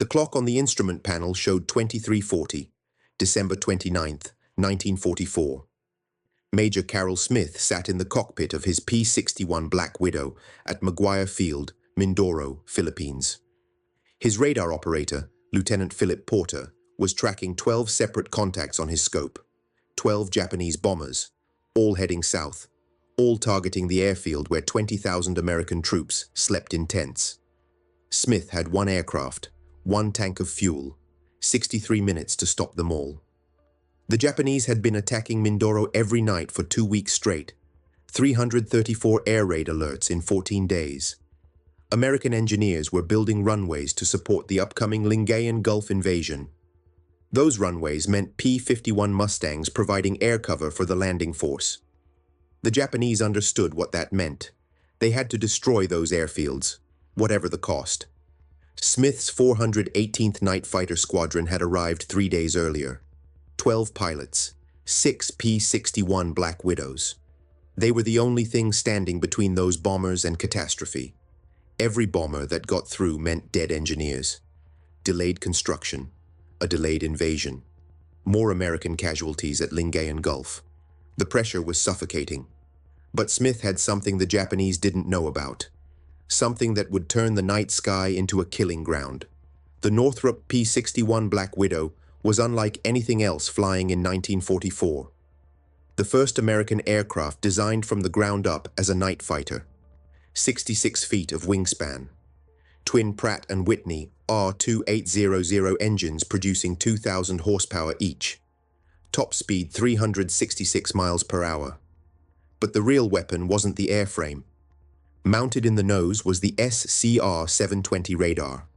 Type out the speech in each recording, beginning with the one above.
The clock on the instrument panel showed 23:40, December 29th, 1944. Major Carroll Smith sat in the cockpit of his P-61 Black Widow at McGuire Field, Mindoro, Philippines. His radar operator, Lieutenant Philip Porter, was tracking 12 separate contacts on his scope, 12 Japanese bombers, all heading south, all targeting the airfield where 20,000 American troops slept in tents. Smith had one aircraft, one tank of fuel, 63 minutes to stop them all. The Japanese had been attacking Mindoro every night for 2 weeks straight, 334 air raid alerts in 14 days. American engineers were building runways to support the upcoming Lingayen Gulf invasion. Those runways meant P-51 Mustangs providing air cover for the landing force. The Japanese understood what that meant. They had to destroy those airfields, whatever the cost. Smith's 418th Night Fighter Squadron had arrived 3 days earlier. 12 pilots, 6 P-61 Black Widows. They were the only thing standing between those bombers and catastrophe. Every bomber that got through meant dead engineers, delayed construction, a delayed invasion, more American casualties at Lingayen Gulf. The pressure was suffocating. But Smith had something the Japanese didn't know about, something that would turn the night sky into a killing ground. The Northrop P-61 Black Widow was unlike anything else flying in 1944. The first American aircraft designed from the ground up as a night fighter. 66 feet of wingspan. Twin Pratt & Whitney R2800 engines producing 2,000 horsepower each. Top speed 366 miles per hour. But the real weapon wasn't the airframe. Mounted in the nose was the SCR-720 radar,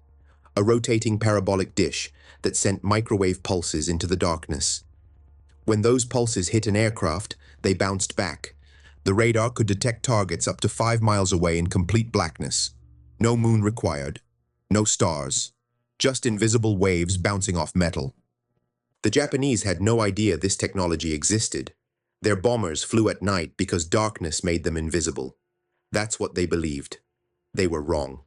a rotating parabolic dish that sent microwave pulses into the darkness. When those pulses hit an aircraft, they bounced back. The radar could detect targets up to 5 miles away in complete blackness. No moon required, no stars, just invisible waves bouncing off metal. The Japanese had no idea this technology existed. Their bombers flew at night because darkness made them invisible. That's what they believed. They were wrong.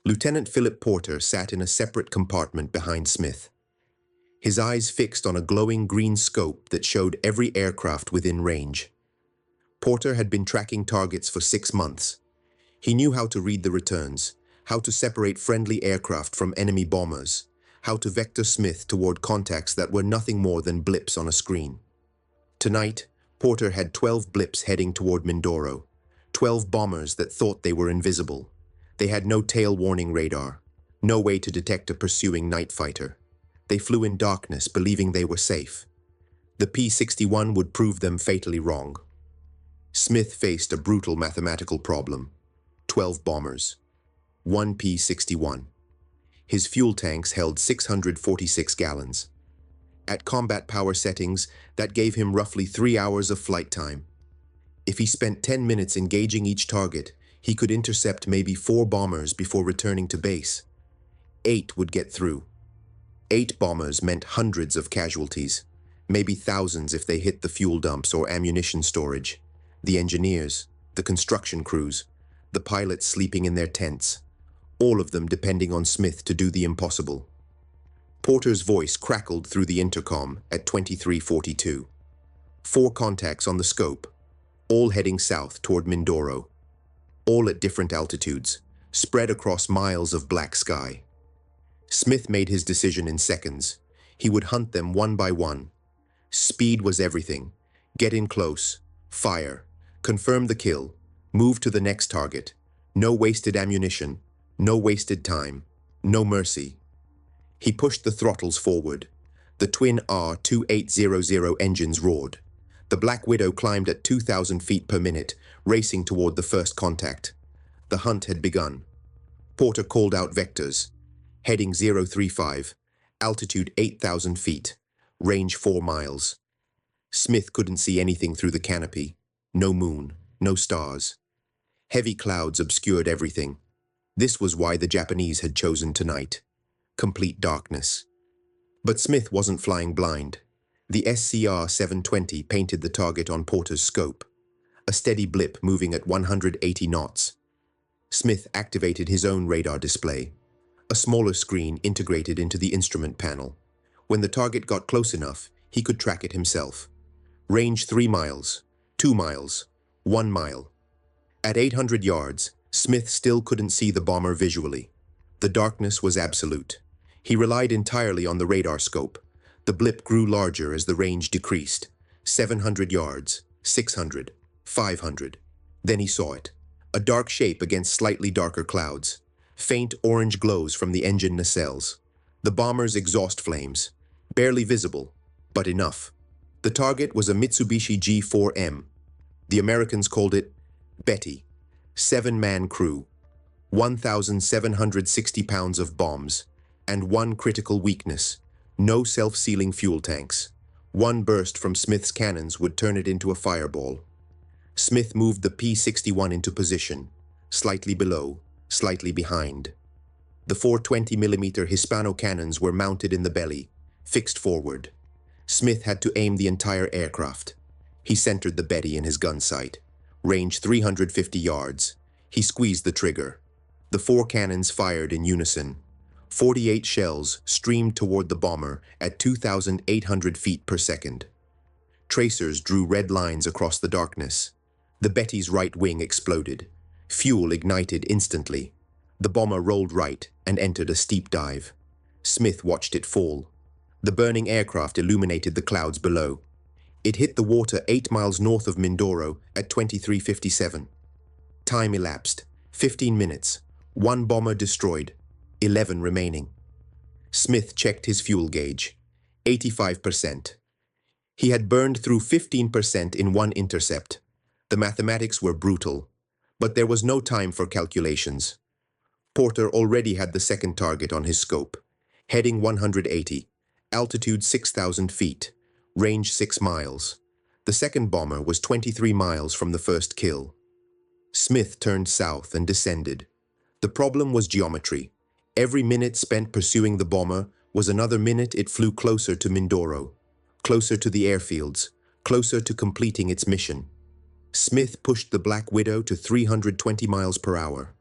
Lieutenant Philip Porter sat in a separate compartment behind Smith, his eyes fixed on a glowing green scope that showed every aircraft within range. Porter had been tracking targets for 6 months. He knew how to read the returns, how to separate friendly aircraft from enemy bombers, how to vector Smith toward contacts that were nothing more than blips on a screen. Tonight, Porter had 12 blips heading toward Mindoro, 12 bombers that thought they were invisible. They had no tail warning radar, no way to detect a pursuing night fighter. They flew in darkness, believing they were safe. The P-61 would prove them fatally wrong. Smith faced a brutal mathematical problem. 12 bombers, 1 P-61. His fuel tanks held 646 gallons. At combat power settings, that gave him roughly 3 hours of flight time. If he spent 10 minutes engaging each target, he could intercept maybe 4 bombers before returning to base. 8 would get through. 8 bombers meant hundreds of casualties, maybe thousands if they hit the fuel dumps or ammunition storage. The engineers, the construction crews, the pilots sleeping in their tents, all of them depending on Smith to do the impossible. Porter's voice crackled through the intercom at 23:42. 4 contacts on the scope, all heading south toward Mindoro, all at different altitudes, spread across miles of black sky. Smith made his decision in seconds. He would hunt them one by one. Speed was everything. Get in close, fire, confirm the kill, move to the next target. No wasted ammunition, no wasted time, no mercy. He pushed the throttles forward. The twin R2800 engines roared. The Black Widow climbed at 2,000 feet per minute, racing toward the first contact. The hunt had begun. Porter called out vectors. Heading 035, altitude 8,000 feet, range 4 miles. Smith couldn't see anything through the canopy. No moon, no stars. Heavy clouds obscured everything. This was why the Japanese had chosen tonight. Complete darkness. But Smith wasn't flying blind. The SCR-720 painted the target on Porter's scope, a steady blip moving at 180 knots. Smith activated his own radar display, a smaller screen integrated into the instrument panel. When the target got close enough, he could track it himself. Range 3 miles, 2 miles, 1 mile. At 800 yards, Smith still couldn't see the bomber visually. The darkness was absolute. He relied entirely on the radar scope. The blip grew larger as the range decreased. 700 yards, 600, 500. Then he saw it. A dark shape against slightly darker clouds. Faint orange glows from the engine nacelles. The bomber's exhaust flames. Barely visible, but enough. The target was a Mitsubishi G4M. The Americans called it Betty. 7-man crew. 1,760 pounds of bombs. And one critical weakness. No self-sealing fuel tanks. One burst from Smith's cannons would turn it into a fireball. Smith moved the P-61 into position. Slightly below, slightly behind. The 420mm Hispano cannons were mounted in the belly, fixed forward. Smith had to aim the entire aircraft. He centered the Betty in his gun sight. Range 350 yards. He squeezed the trigger. The 4 cannons fired in unison. 48 shells streamed toward the bomber at 2,800 feet per second. Tracers drew red lines across the darkness. The Betty's right wing exploded. Fuel ignited instantly. The bomber rolled right and entered a steep dive. Smith watched it fall. The burning aircraft illuminated the clouds below. It hit the water 8 miles north of Mindoro at 23:57. Time elapsed, 15 minutes. 1 bomber destroyed, 11 remaining. Smith checked his fuel gauge, 85%. He had burned through 15% in one intercept. The mathematics were brutal, but there was no time for calculations. Porter already had the second target on his scope. Heading 180, altitude 6,000 feet, range 6 miles. The second bomber was 23 miles from the first kill. Smith turned south and descended. The problem was geometry. Every minute spent pursuing the bomber was another minute it flew closer to Mindoro, closer to the airfields, closer to completing its mission. Smith pushed the Black Widow to 320 miles per hour.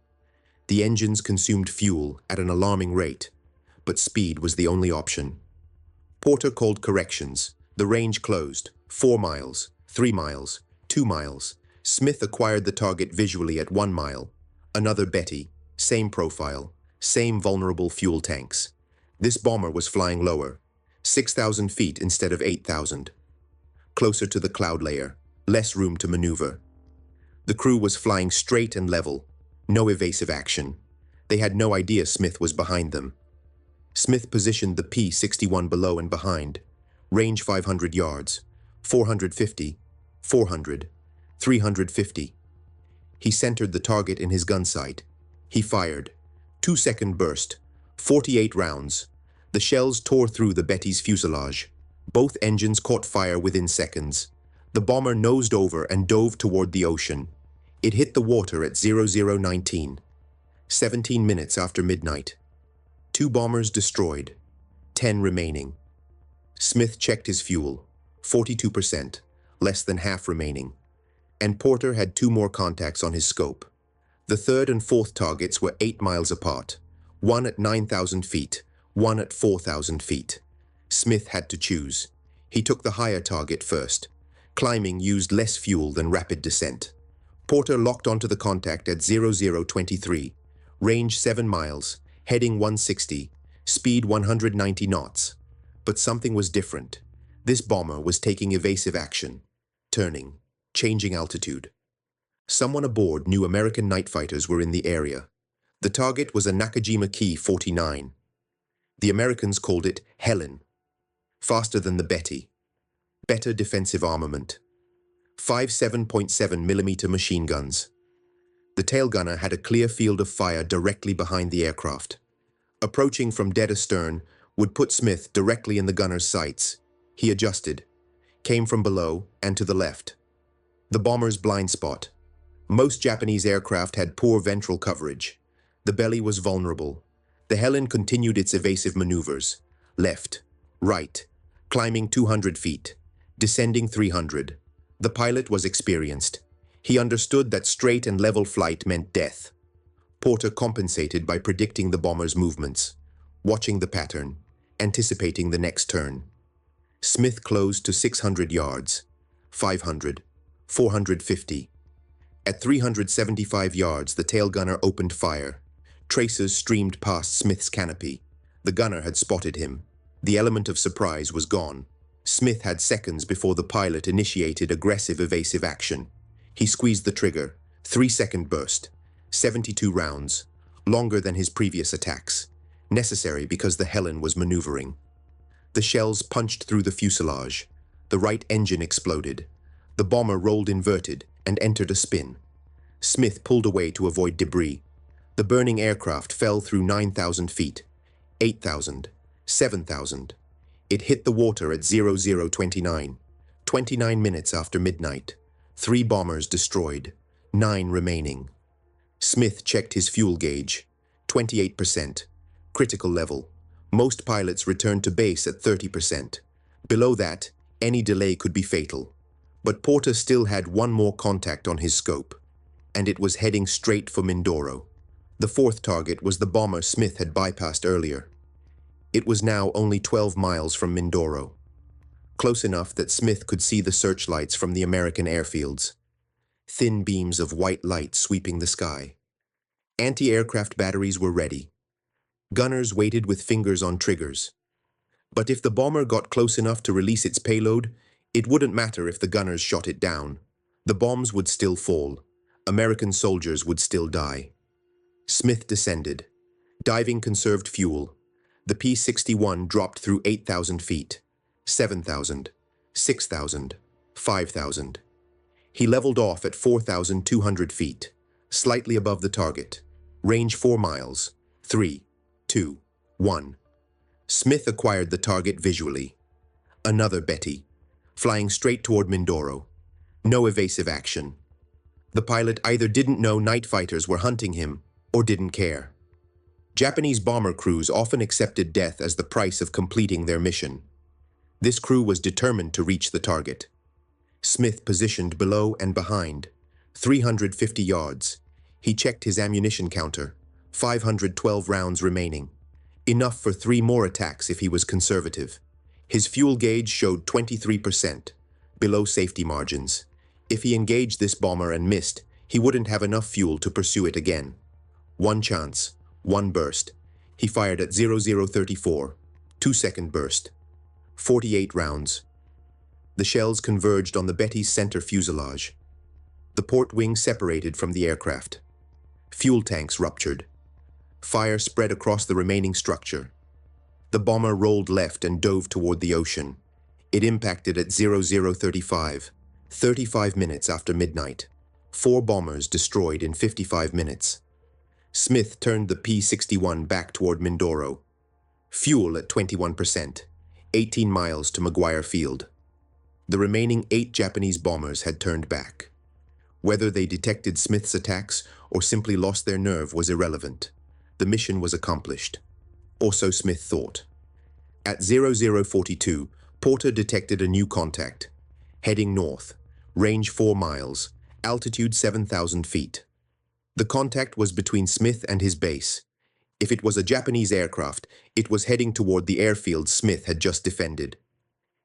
The engines consumed fuel at an alarming rate, but speed was the only option. Porter called corrections. The range closed. 4 miles, 3 miles, 2 miles. Smith acquired the target visually at 1 mile. Another Betty, same profile, same vulnerable fuel tanks. This bomber was flying lower, 6,000 feet instead of 8,000. Closer to the cloud layer, less room to maneuver. The crew was flying straight and level, no evasive action. They had no idea Smith was behind them. Smith positioned the P-61 below and behind. Range 500 yards, 450, 400, 350. He centered the target in his gun sight. He fired. 2-second burst, 48 rounds. The shells tore through the Betty's fuselage. Both engines caught fire within seconds. The bomber nosed over and dove toward the ocean. It hit the water at 0019, 17 minutes after midnight. 2 bombers destroyed, 10 remaining. Smith checked his fuel, 42%, less than half remaining. And Porter had 2 more contacts on his scope. The third and fourth targets were 8 miles apart, one at 9,000 feet, one at 4,000 feet. Smith had to choose. He took the higher target first. Climbing used less fuel than rapid descent. Porter locked onto the contact at 0023, range 7 miles, heading 160, speed 190 knots. But something was different. This bomber was taking evasive action, turning, changing altitude. Someone aboard knew American night fighters were in the area. The target was a Nakajima Ki 49. The Americans called it Helen. Faster than the Betty. Better defensive armament. 5 7.7mm machine guns. The tail gunner had a clear field of fire directly behind the aircraft. Approaching from dead astern would put Smith directly in the gunner's sights. He adjusted. Came from below and to the left. The bomber's blind spot. Most Japanese aircraft had poor ventral coverage. The belly was vulnerable. The Helen continued its evasive maneuvers. Left, right, climbing 200 feet, descending 300. The pilot was experienced. He understood that straight and level flight meant death. Porter compensated by predicting the bomber's movements, watching the pattern, anticipating the next turn. Smith closed to 600 yards, 500, 450. At 375 yards, the tail gunner opened fire. Tracers streamed past Smith's canopy. The gunner had spotted him. The element of surprise was gone. Smith had seconds before the pilot initiated aggressive evasive action. He squeezed the trigger. 3-second burst. 72 rounds. Longer than his previous attacks. Necessary because the Helen was maneuvering. The shells punched through the fuselage. The right engine exploded. The bomber rolled inverted and entered a spin. Smith pulled away to avoid debris. The burning aircraft fell through 9,000 feet. 8,000. 7,000. It hit the water at 0029. 29 minutes after midnight. 3 bombers destroyed. 9 remaining. Smith checked his fuel gauge. 28%. Critical level. Most pilots returned to base at 30%. Below that, any delay could be fatal. But Porter still had one more contact on his scope, and it was heading straight for Mindoro. The fourth target was the bomber Smith had bypassed earlier. It was now only 12 miles from Mindoro, close enough that Smith could see the searchlights from the American airfields. Thin beams of white light sweeping the sky. Anti-aircraft batteries were ready. Gunners waited with fingers on triggers. But if the bomber got close enough to release its payload, it wouldn't matter if the gunners shot it down. The bombs would still fall. American soldiers would still die. Smith descended. Diving conserved fuel. The P-61 dropped through 8,000 feet. 7,000. 6,000. 5,000. He leveled off at 4,200 feet, slightly above the target. Range 4 miles. 3, 2, 1. Smith acquired the target visually. Another Betty, flying straight toward Mindoro. No evasive action. The pilot either didn't know night fighters were hunting him or didn't care. Japanese bomber crews often accepted death as the price of completing their mission. This crew was determined to reach the target. Smith positioned below and behind, 350 yards. He checked his ammunition counter, 512 rounds remaining. Enough for 3 more attacks if he was conservative. His fuel gauge showed 23%, below safety margins. If he engaged this bomber and missed, he wouldn't have enough fuel to pursue it again. One chance, one burst. He fired at 0034, 2-second burst. 48 rounds. The shells converged on the Betty's center fuselage. The port wing separated from the aircraft. Fuel tanks ruptured. Fire spread across the remaining structure. The bomber rolled left and dove toward the ocean. It impacted at 0035, 35 minutes after midnight. 4 bombers destroyed in 55 minutes. Smith turned the P-61 back toward Mindoro. Fuel at 21%, 18 miles to McGuire Field. The remaining 8 Japanese bombers had turned back. Whether they detected Smith's attacks or simply lost their nerve was irrelevant. The mission was accomplished. Or so Smith thought. At 0042, Porter detected a new contact. Heading north, range 4 miles, altitude 7,000 feet. The contact was between Smith and his base. If it was a Japanese aircraft, it was heading toward the airfield Smith had just defended.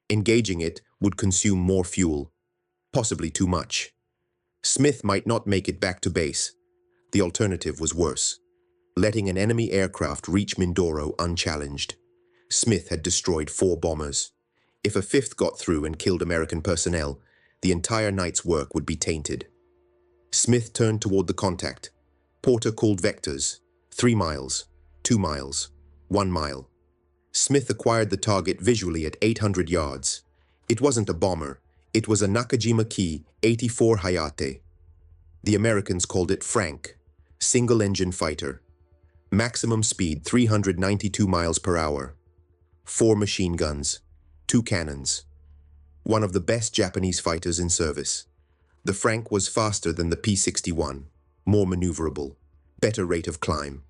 Engaging it would consume more fuel, possibly too much. Smith might not make it back to base. The alternative was worse. Letting an enemy aircraft reach Mindoro unchallenged. Smith had destroyed 4 bombers. If a 5th got through and killed American personnel, the entire night's work would be tainted. Smith turned toward the contact. Porter called vectors. 3 miles, 2 miles, 1 mile. Smith acquired the target visually at 800 yards. It wasn't a bomber. It was a Nakajima-Ki 84 Hayate. The Americans called it Frank, single-engine fighter. Maximum speed 392 miles per hour. 4 machine guns, 2 cannons. One of the best Japanese fighters in service. The Frank was faster than the P-61, more maneuverable, better rate of climb.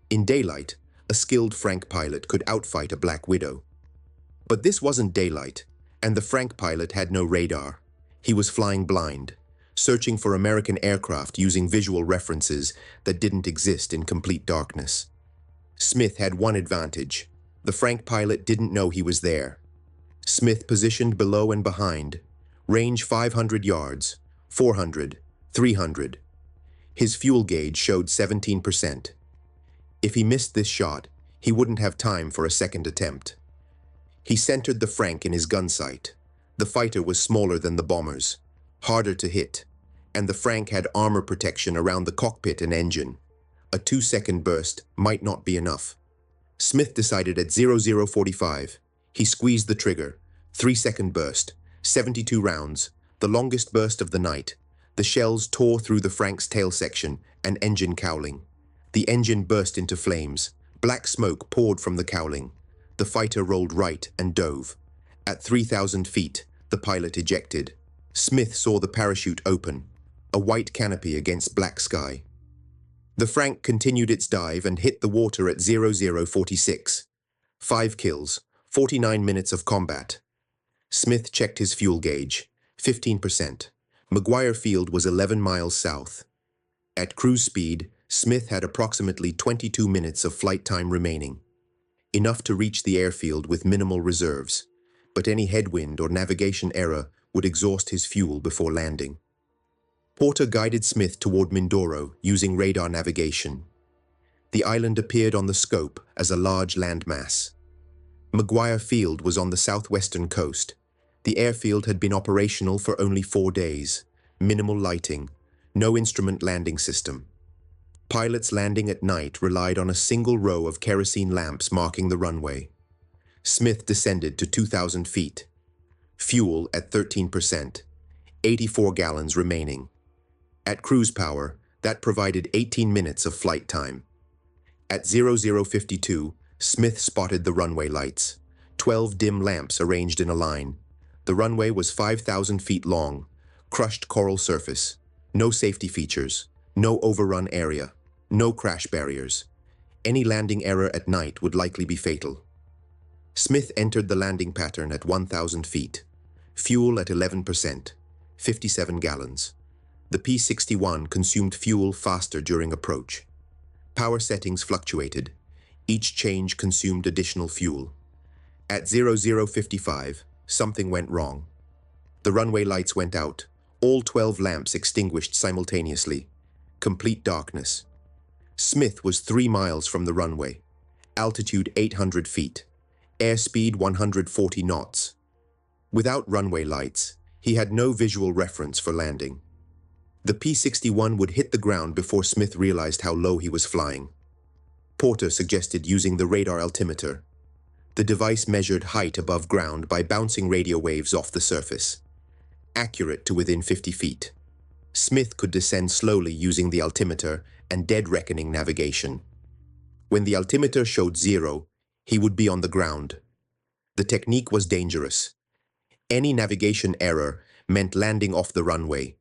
In daylight, a skilled Frank pilot could outfight a Black Widow. But this wasn't daylight, and the Frank pilot had no radar. He was flying blind. searching for American aircraft using visual references that didn't exist in complete darkness. Smith had one advantage. The Frank pilot didn't know he was there. Smith positioned below and behind. Range 500 yards, 400, 300. His fuel gauge showed 17%. If he missed this shot, he wouldn't have time for a second attempt. He centered the Frank in his gun sight. The fighter was smaller than the bombers, harder to hit, and the Frank had armor protection around the cockpit and engine. A 2-second burst might not be enough. Smith decided at 0045. He squeezed the trigger. 3-second burst, 72 rounds, the longest burst of the night. The shells tore through the Frank's tail section and engine cowling. The engine burst into flames. Black smoke poured from the cowling. The fighter rolled right and dove. At 3,000 feet, the pilot ejected. Smith saw the parachute open, a white canopy against black sky. The Frank continued its dive and hit the water at 0046. 5 kills, 49 minutes of combat. Smith checked his fuel gauge, 15%. McGuire Field was 11 miles south. At cruise speed, Smith had approximately 22 minutes of flight time remaining, enough to reach the airfield with minimal reserves, but any headwind or navigation error would exhaust his fuel before landing. Porter guided Smith toward Mindoro using radar navigation. The island appeared on the scope as a large landmass. McGuire Field was on the southwestern coast. The airfield had been operational for only 4 days. Minimal lighting, no instrument landing system. Pilots landing at night relied on a single row of kerosene lamps marking the runway. Smith descended to 2,000 feet. Fuel at 13%, 84 gallons remaining. At cruise power, that provided 18 minutes of flight time. At 0052, Smith spotted the runway lights, 12 dim lamps arranged in a line. The runway was 5,000 feet long, crushed coral surface, no safety features, no overrun area, no crash barriers. Any landing error at night would likely be fatal. Smith entered the landing pattern at 1,000 feet. Fuel at 11%, 57 gallons. The P-61 consumed fuel faster during approach. Power settings fluctuated. Each change consumed additional fuel. At 0055, something went wrong. The runway lights went out. All 12 lamps extinguished simultaneously. Complete darkness. Smith was 3 miles from the runway. Altitude 800 feet. Airspeed 140 knots. Without runway lights, he had no visual reference for landing. The P-61 would hit the ground before Smith realized how low he was flying. Porter suggested using the radar altimeter. The device measured height above ground by bouncing radio waves off the surface, accurate to within 50 feet. Smith could descend slowly using the altimeter and dead reckoning navigation. When the altimeter showed 0, he would be on the ground. The technique was dangerous. Any navigation error meant landing off the runway,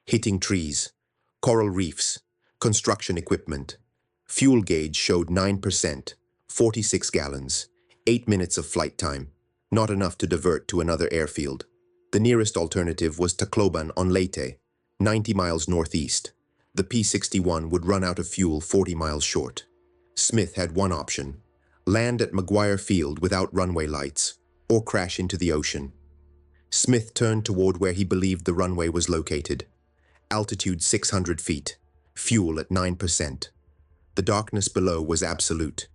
hitting trees, coral reefs, construction equipment. Fuel gauge showed 9%, 46 gallons, 8 minutes of flight time, not enough to divert to another airfield. The nearest alternative was Tacloban on Leyte, 90 miles northeast. The P-61 would run out of fuel 40 miles short. Smith had one option: land at McGuire Field without runway lights, or crash into the ocean. Smith turned toward where he believed the runway was located. Altitude 600 feet, fuel at 9%. The darkness below was absolute.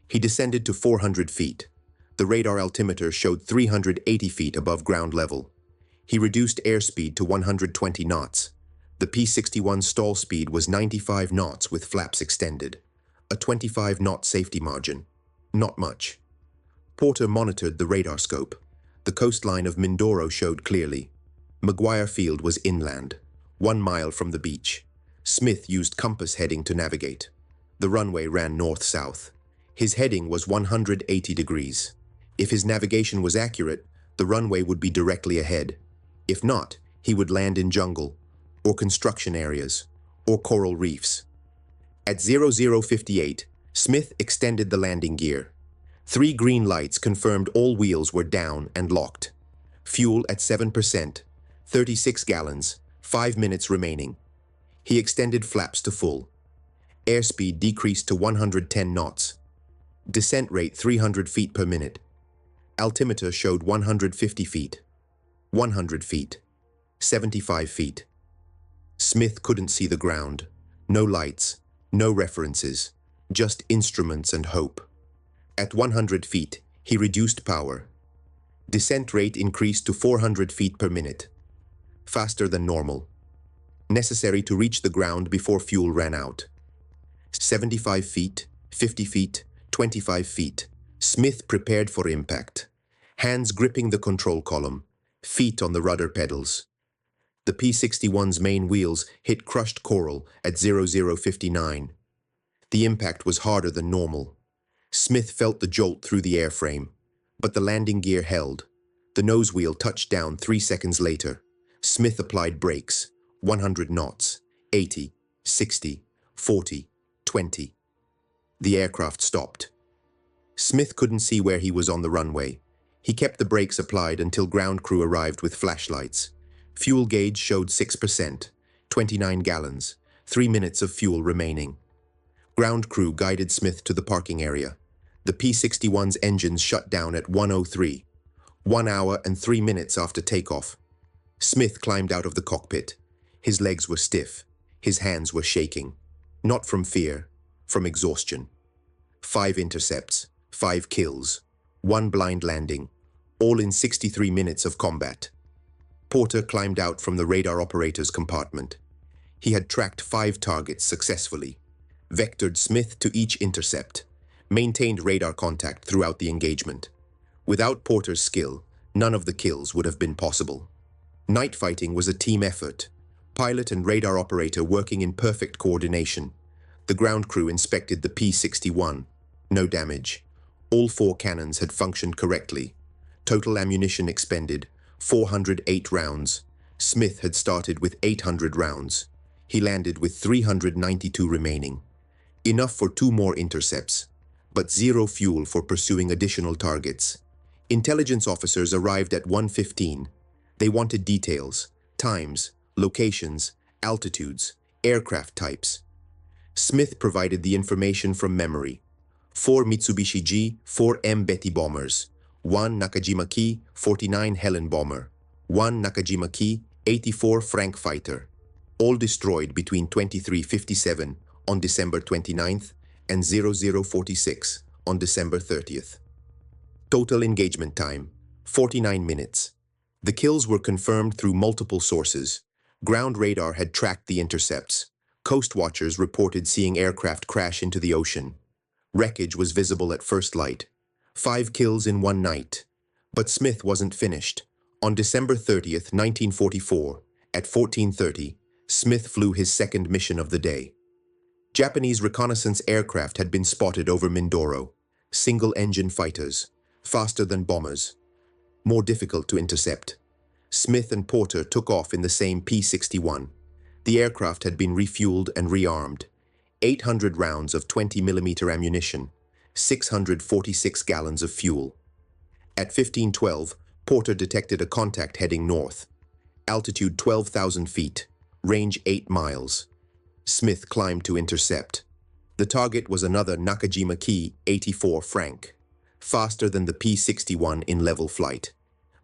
He descended to 400 feet. The radar altimeter showed 380 feet above ground level. He reduced airspeed to 120 knots. The P-61 stall speed was 95 knots with flaps extended. A 25-knot safety margin. Not much. Porter monitored the radar scope. The coastline of Mindoro showed clearly. McGuire Field was inland, 1 mile from the beach. Smith used compass heading to navigate. The runway ran north-south. His heading was 180 degrees. If his navigation was accurate, the runway would be directly ahead. If not, he would land in jungle, or construction areas, or coral reefs. At 0058, Smith extended the landing gear. 3 green lights confirmed all wheels were down and locked. Fuel at 7%, 36 gallons, 5 minutes remaining. He extended flaps to full. Airspeed decreased to 110 knots. Descent rate 300 feet per minute. Altimeter showed 150 feet. 100 feet. 75 feet. Smith couldn't see the ground. No lights, no references, just instruments and hope. At 100 feet, he reduced power. Descent rate increased to 400 feet per minute. Faster than normal. Necessary to reach the ground before fuel ran out. 75 feet, 50 feet, 25 feet. Smith prepared for impact. Hands gripping the control column, feet on the rudder pedals. The P-61's main wheels hit crushed coral at 0059. The impact was harder than normal. Smith felt the jolt through the airframe, but the landing gear held. The nose wheel touched down 3 seconds later. Smith applied brakes, 100 knots, 80, 60, 40, 20. The aircraft stopped. Smith couldn't see where he was on the runway. He kept the brakes applied until ground crew arrived with flashlights. Fuel gauge showed 6%, 29 gallons, 3 minutes of fuel remaining. Ground crew guided Smith to the parking area. The P-61's engines shut down at 1:03, 1 hour and 3 minutes after takeoff. Smith climbed out of the cockpit. His legs were stiff. His hands were shaking. Not from fear, from exhaustion. 5 intercepts, 5 kills, 1 blind landing, all in 63 minutes of combat. Porter climbed out from the radar operator's compartment. He had tracked 5 targets successfully, vectored Smith to each intercept, maintained radar contact throughout the engagement. Without Porter's skill, none of the kills would have been possible. Night fighting was a team effort, pilot and radar operator working in perfect coordination. The ground crew inspected the P-61. No damage. All 4 cannons had functioned correctly. Total ammunition expended, 408 rounds. Smith had started with 800 rounds. He landed with 392 remaining. Enough for 2 more intercepts, but 0 fuel for pursuing additional targets. Intelligence officers arrived at 1:15. They wanted details, times, locations, altitudes, aircraft types. Smith provided the information from memory. 4 Mitsubishi G-4M Betty bombers, 1 Nakajima-Ki 49 Helen bomber, 1 Nakajima-Ki 84 Frank fighter, all destroyed between 23:57 on December 29th and 0046 on December 30th. Total engagement time, 49 minutes. The kills were confirmed through multiple sources. Ground radar had tracked the intercepts. Coast watchers reported seeing aircraft crash into the ocean. Wreckage was visible at first light. 5 kills in one night. But Smith wasn't finished. On December 30th, 1944, at 14:30, Smith flew his second mission of the day. Japanese reconnaissance aircraft had been spotted over Mindoro. Single-engine fighters, faster than bombers, more difficult to intercept. Smith and Porter took off in the same P-61. The aircraft had been refueled and rearmed. 800 rounds of 20mm ammunition, 646 gallons of fuel. At 15:12, Porter detected a contact heading north. Altitude 12,000 feet, range 8 miles. Smith climbed to intercept. The target was another Nakajima-Ki 84 Frank, faster than the P-61 in level flight.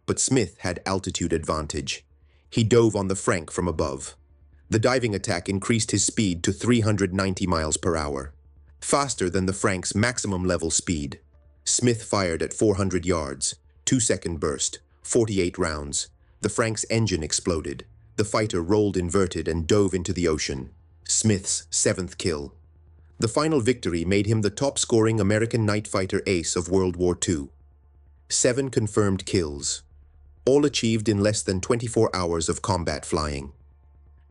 But Smith had altitude advantage. He dove on the Frank from above. The diving attack increased his speed to 390 miles per hour, faster than the Frank's maximum level speed. Smith fired at 400 yards, 2-second burst, 48 rounds. The Frank's engine exploded. The fighter rolled inverted and dove into the ocean. Smith's 7th kill. The final victory made him the top-scoring American night fighter ace of World War II. 7 confirmed kills, all achieved in less than 24 hours of combat flying.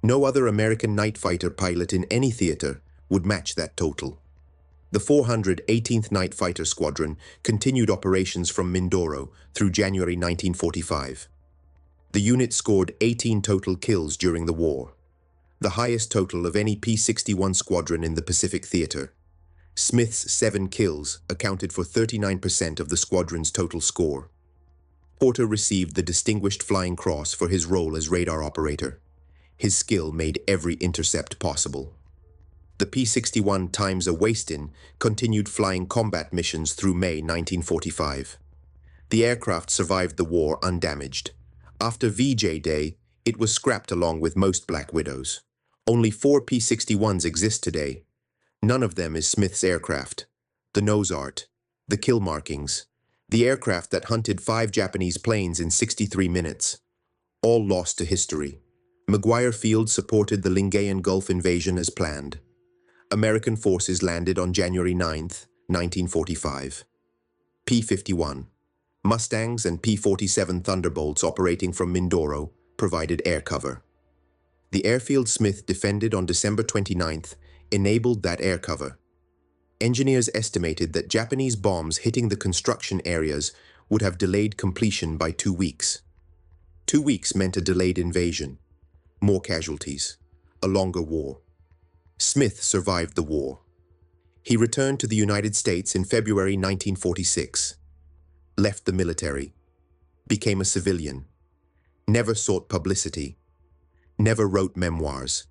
No other American night fighter pilot in any theater would match that total. The 418th Night Fighter Squadron continued operations from Mindoro through January 1945. The unit scored 18 total kills during the war, the highest total of any P-61 squadron in the Pacific Theater. Smith's 7 kills accounted for 39% of the squadron's total score. Porter received the Distinguished Flying Cross for his role as radar operator. His skill made every intercept possible. The P-61 times a waste-in continued flying combat missions through May 1945. The aircraft survived the war undamaged. After VJ Day, it was scrapped along with most Black Widows. Only 4 P-61s exist today. None of them is Smith's aircraft. The nose art, the kill markings, the aircraft that hunted 5 Japanese planes in 63 minutes. All lost to history. McGuire Field supported the Lingayen Gulf invasion as planned. American forces landed on January 9, 1945. P-51. Mustangs and P-47 Thunderbolts operating from Mindoro provided air cover. The airfield Smith defended on December 29th enabled that air cover. Engineers estimated that Japanese bombs hitting the construction areas would have delayed completion by 2 weeks. 2 weeks meant a delayed invasion, more casualties, a longer war. Smith survived the war. He returned to the United States in February 1946, left the military, became a civilian, never sought publicity, never wrote memoirs.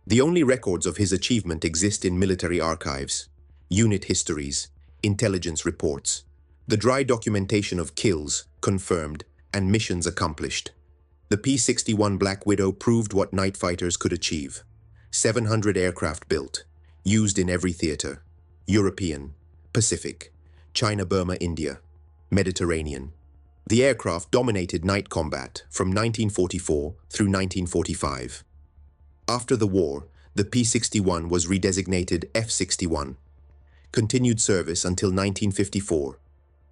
The only records of his achievement exist in military archives, unit histories, intelligence reports, the dry documentation of kills, confirmed, and missions accomplished. The P-61 Black Widow proved what night fighters could achieve. 700 aircraft built, used in every theater: European, Pacific, China, Burma, India, Mediterranean. The aircraft dominated night combat from 1944 through 1945. After the war, the P-61 was redesignated F-61, continued service until 1954,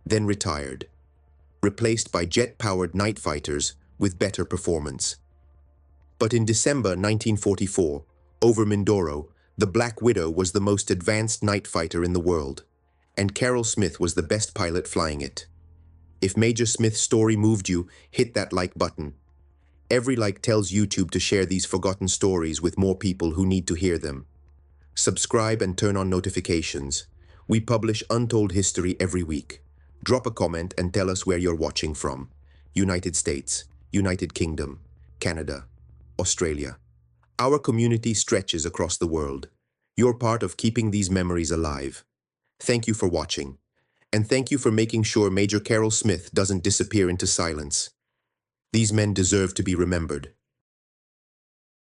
then retired, replaced by jet-powered night fighters with better performance. But in December 1944, over Mindoro, the Black Widow was the most advanced night fighter in the world, and Carol Smith was the best pilot flying it. If Major Smith's story moved you, hit that like button. Every like tells YouTube to share these forgotten stories with more people who need to hear them. Subscribe and turn on notifications. We publish untold history every week. Drop a comment and tell us where you're watching from. United States, United Kingdom, Canada, Australia. Our community stretches across the world. You're part of keeping these memories alive. Thank you for watching. And thank you for making sure Major Carol Smith doesn't disappear into silence. These men deserve to be remembered.